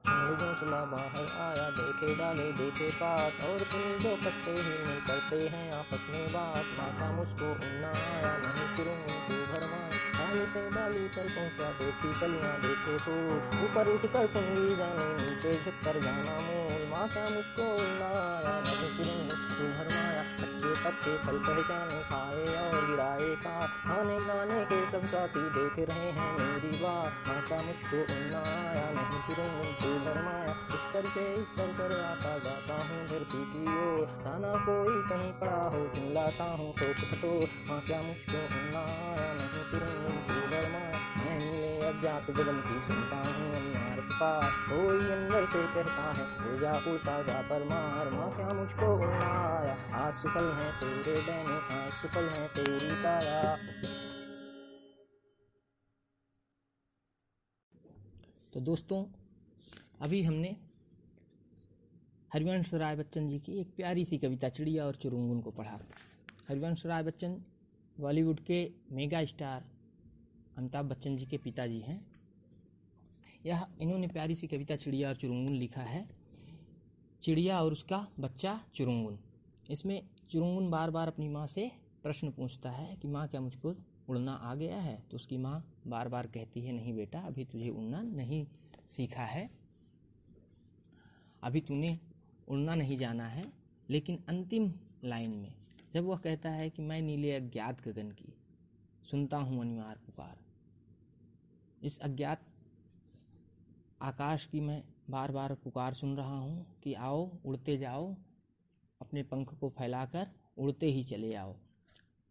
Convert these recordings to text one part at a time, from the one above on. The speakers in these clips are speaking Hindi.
चुंग घोंसला बाहर आया, देखे डाले देखे पात, और सुनी जो पत्ते हिलमिल करते हैं आपस में बात। माँ का मुझको ऊँघ न आया, नहीं चिरूँ तू भरमाया। डाली से डाली पर पहुँचा, देखी कलियाँ देखे फूल, ऊपर उठकर फुंगी जाने, नीचे झुककर जाना मूल। माँ का मुझको ऊँघ न आया, नहीं चिरूँ तू भरमाया। कच्चे पक्के फल पहचाने, खाए और गिराए काट, आने गाने के सब साथी देख रहे हैं मेरी बात। माँ का मुझको ऊँघ न आया, नहीं चिरूँ तू भरमाया। इस स्तर से इस स्तर पर आता जाता हूँ धरती की ओर, जाना कोई कहीं पड़ा हो, चिल्लाता हूँ ठोक ठोक। माँ क्या मुझको ऊँघ न आया, नहीं चिरूँ तू भरमाया। मैं नीले अज्ञात गगन की सुनता हूँ अन्हार पुकार, कोई अंदर से कहता है हो जा उड़ता जा पर मार। माँ क्या मुझको ऊँघ न आया, आज सफल है तेरे बहने, आज सफल है तेरी काया। तो दोस्तों, अभी हमने हरिवंश राय बच्चन जी की एक प्यारी सी कविता चिड़िया और चुरुंगुन को पढ़ा। हरिवंश राय बच्चन बॉलीवुड के मेगा स्टार अमिताभ बच्चन जी के पिताजी हैं। इन्होंने प्यारी सी कविता चिड़िया और चुरुंगुन लिखा है। चिड़िया और उसका बच्चा चुरुंगुन। इसमें चुरुंगुन बार बार अपनी माँ से प्रश्न पूछता है कि माँ क्या मुझको उड़ना आ गया है। तो उसकी माँ बार बार कहती है नहीं बेटा, अभी तुझे उड़ना नहीं सीखा है, अभी तूने उड़ना नहीं जाना है। लेकिन अंतिम लाइन में जब वह कहता है कि मैं नीले अज्ञात गगन की सुनता हूँ अनिवार्य पुकार, इस अज्ञात आकाश की मैं बार बार पुकार सुन रहा हूँ कि आओ उड़ते जाओ, अपने पंख को फैलाकर उड़ते ही चले आओ,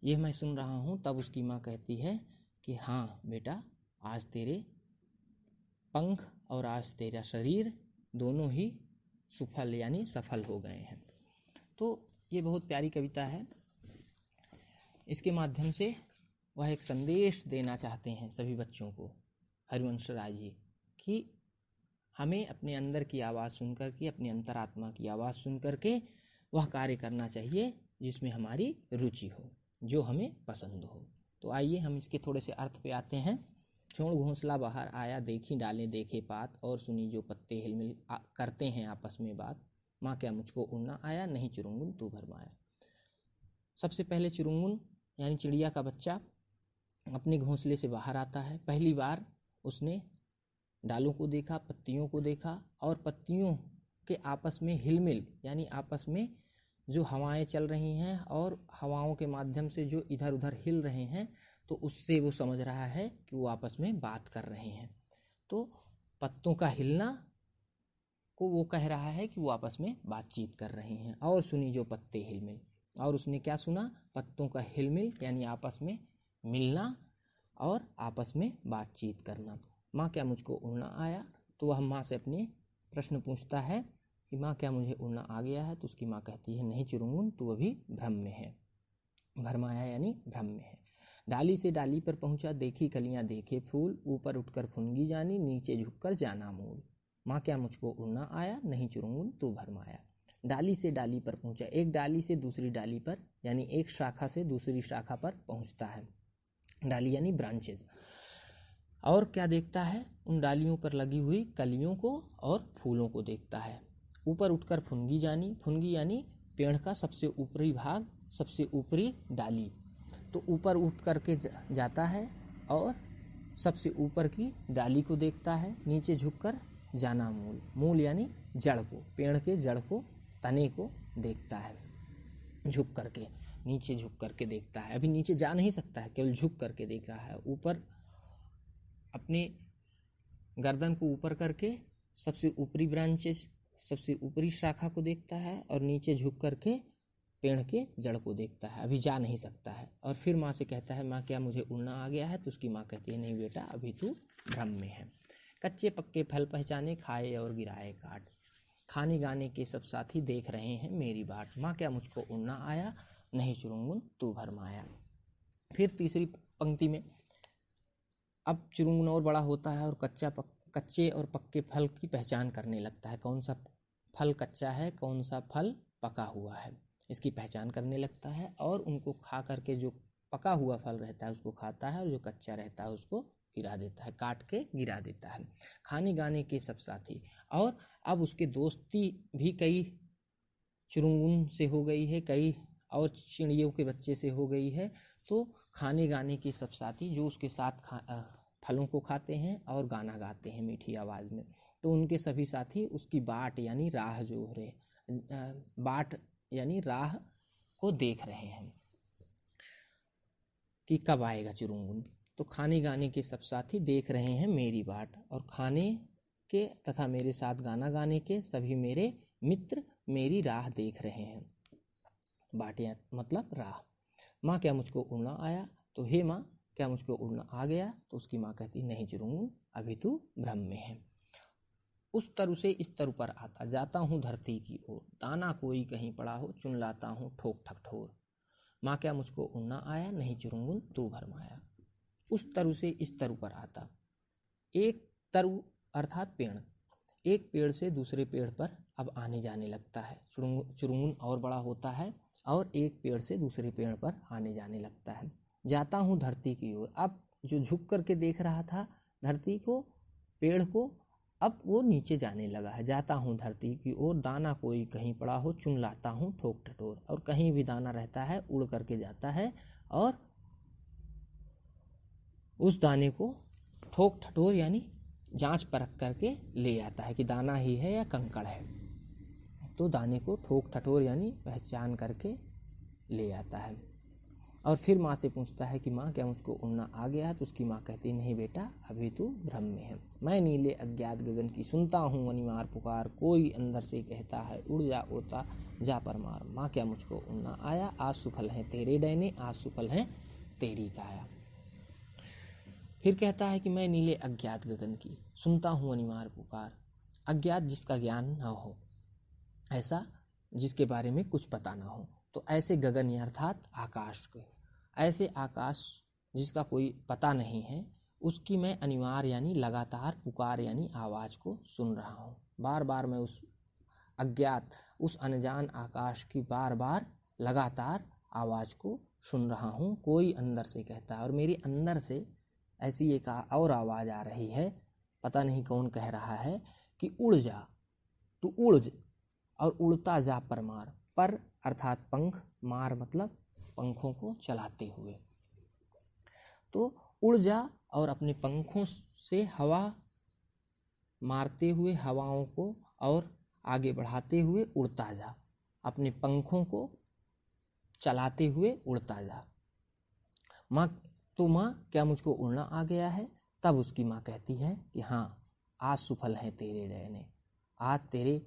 यह मैं सुन रहा हूँ। तब उसकी माँ कहती है कि हाँ बेटा, आज तेरे पंख और आज तेरा शरीर दोनों ही सुफल यानी सफल हो गए हैं। तो ये बहुत प्यारी कविता है। इसके माध्यम से वह एक संदेश देना चाहते हैं सभी बच्चों को, हरिवंश राय जी, कि हमें अपने अंदर की आवाज़ सुन कर के, अपनी अंतरात्मा की आवाज़ सुन कर के वह कार्य करना चाहिए जिसमें हमारी रुचि हो, जो हमें पसंद हो। तो आइए हम इसके थोड़े से अर्थ पे आते हैं। चोंड़ घोंसला बाहर आया, देखी डालें देखे पात, और सुनी जो पत्ते हिलमिल करते हैं आपस में बात। माँ क्या मुझको उड़ना आया, नहीं चुरुंगुन तू भरमाया। सबसे पहले चुरुंगुन यानी चिड़िया का बच्चा अपने घोंसले से बाहर आता है। पहली बार उसने डालों को देखा, पत्तियों को देखा, और पत्तियों के आपस में हिलमिल यानी आपस में जो हवाएं चल रही हैं और हवाओं के माध्यम से जो इधर उधर हिल रहे हैं, तो उससे वो समझ रहा है कि वो आपस में बात कर रहे हैं। तो पत्तों का हिलना को वो कह रहा है कि वो आपस में बातचीत कर रहे हैं। और सुनी जो पत्ते हिलमिल, और उसने क्या सुना, पत्तों का हिलमिल यानी आपस में मिलना और आपस में बातचीत करना। माँ क्या मुझको उड़ना आया, तो वह माँ से अपने प्रश्न पूछता है कि माँ क्या मुझे उड़ना आ गया है। तो उसकी माँ कहती है नहीं चुरुंगुन, तू अभी भ्रम में है। भरमाया यानी भ्रम में है। डाली से डाली पर पहुंचा, देखी कलियां देखे फूल, ऊपर उठकर फुनगी जानी, नीचे झुककर जाना मूल। माँ क्या मुझको उड़ना आया, नहीं चुरुंगुन तू भरमाया। डाली से डाली पर पहुंचा, एक डाली से दूसरी डाली पर यानी एक शाखा से दूसरी शाखा पर पहुंचता है। डाली यानी ब्रांचेस। और क्या देखता है, उन डालियों पर लगी हुई कलियों को और फूलों को देखता है। ऊपर उठकर फुनगी जानी, फुनगी यानी पेड़ का सबसे ऊपरी भाग, सबसे ऊपरी डाली। तो ऊपर उठ करके जाता है और सबसे ऊपर की डाली को देखता है। नीचे झुककर जाना मूल, मूल यानी जड़ को, पेड़ के जड़ को, तने को देखता है। झुक करके, नीचे झुक करके देखता है। अभी नीचे जा नहीं सकता है, केवल झुक करके देख रहा है। ऊपर अपने गर्दन को ऊपर करके सबसे ऊपरी ब्रांचेस, सबसे ऊपरी शाखा को देखता है, और नीचे झुक करके पेड़ के जड़ को देखता है। अभी जा नहीं सकता है। और फिर माँ से कहता है माँ क्या मुझे उड़ना आ गया है। तो उसकी माँ कहती है नहीं बेटा, अभी तू भ्रम में है। कच्चे पक्के फल पहचाने, खाए और गिराए काट, खाने गाने के सब साथी देख रहे हैं मेरी बाट। माँ क्या मुझको उड़ना आया, नहीं चुरुंगुन तू भरमाया। फिर तीसरी पंक्ति में अब चुरुंगुन और बड़ा होता है और कच्चे और पक्के फल की पहचान करने लगता है। कौन सा फल कच्चा है, कौन सा फल पका हुआ है, इसकी पहचान करने लगता है। और उनको खा करके, जो पका हुआ फल रहता है उसको खाता है, और जो कच्चा रहता है उसको गिरा देता है, काट के गिरा देता है। खाने गाने के सब साथी, और अब उसके दोस्ती भी कई चुरुंगुन से हो गई है, कई और चिड़ियों के बच्चे से हो गई है। तो खाने गाने के सब साथी जो उसके साथ फलों को खाते हैं और गाना गाते हैं मीठी आवाज़ में, तो उनके सभी साथी उसकी बाट यानी राह जो रहे, बाट यानी राह को देख रहे हैं कि कब आएगा चुरुंगुन। तो खाने गाने के सब साथी देख रहे हैं मेरी बाट, और खाने के तथा मेरे साथ गाना गाने के सभी मेरे मित्र मेरी राह देख रहे हैं। बाटियाँ मतलब राह। माँ क्या मुझको उड़ना आया? तो हे माँ क्या मुझको उड़ना आ गया? तो उसकी माँ कहती नहीं चुरुंगुन, अभी तू भ्रम में है। उस तरु से इस तरु पर आता, जाता हूँ धरती की ओर, दाना कोई कहीं पड़ा हो, चुन लाता हूँ ठोक ठकठोर। माँ क्या मुझको उड़ना आया? नहीं चुरुंगुन, तू भरमाया। उस तरु से इस तरु पर आता, एक तरु अर्थात पेड़, एक पेड़ से दूसरे पेड़ पर अब आने जाने लगता है। चुरुंगुन और बड़ा होता है और एक पेड़ से दूसरे पेड़ पर आने जाने लगता है। जाता हूँ धरती की ओर, अब जो झुक करके देख रहा था धरती को, पेड़ को, अब वो नीचे जाने लगा है। जाता हूँ धरती की ओर, दाना कोई कहीं पड़ा हो, चुन लाता हूँ ठोक ठटोर। और कहीं भी दाना रहता है उड़ करके जाता है और उस दाने को ठोक ठटोर यानी जांच परख करके ले आता है कि दाना ही है या कंकड़ है। तो दाने को ठोक ठटोर यानी पहचान करके ले आता है। और फिर माँ से पूछता है कि माँ क्या मुझको उड़ना आ गया है? तो उसकी माँ कहती नहीं बेटा, अभी तू भ्रम में है। मैं नीले अज्ञात गगन की सुनता हूँ अनिवार्य पुकार, कोई अंदर से कहता है उड़ जा उड़ता जा परमार। माँ क्या मुझको उड़ना आया? आज सुफल है तेरे डैने, आज सुफल है तेरी काया। फिर कहता है कि मैं नीले अज्ञात गगन की सुनता हूँ अनिवार्य पुकार। अज्ञात जिसका ज्ञान न हो, ऐसा जिसके बारे में कुछ पता ना हो, तो ऐसे गगन अर्थात आकाश के, ऐसे आकाश जिसका कोई पता नहीं है, उसकी मैं अनिवार्य यानी लगातार पुकार यानी आवाज़ को सुन रहा हूँ। बार बार मैं उस अज्ञात, उस अनजान आकाश की बार बार लगातार आवाज़ को सुन रहा हूँ। कोई अंदर से कहता है, और मेरे अंदर से ऐसी एक और आवाज़ आ रही है, पता नहीं कौन कह रहा है कि उड़ जा, तू उड़ और उड़ता जा परमार। पर अर्थात पंख, मार मतलब पंखों को चलाते हुए। तो उड़ जा और अपने पंखों से हवा मारते हुए हवाओं को और आगे बढ़ाते हुए उड़ता जा, अपने पंखों को चलाते हुए उड़ता जा। माँ तो माँ क्या मुझको उड़ना आ गया है? तब उसकी माँ कहती है कि हाँ, आज सुफल है तेरे डैने, आज तेरे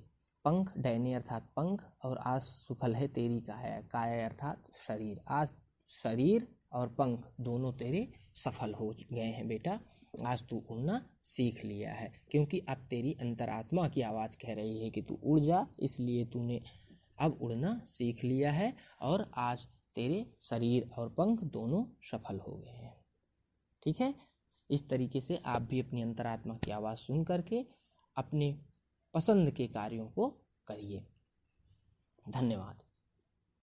पंख, डैने अर्थात पंख, और आज सुफल है तेरी काया, काया अर्थात शरीर। आज शरीर और पंख दोनों तेरे सफल हो गए हैं बेटा, आज तू उड़ना सीख लिया है। क्योंकि अब तेरी अंतरात्मा की आवाज़ कह रही है कि तू उड़ जा, इसलिए तूने अब उड़ना सीख लिया है और आज तेरे शरीर और पंख दोनों सफल हो गए हैं। ठीक है, इस तरीके से आप भी अपनी अंतरात्मा की आवाज़ सुन करके अपने पसंद के कार्यों को करिए। धन्यवाद।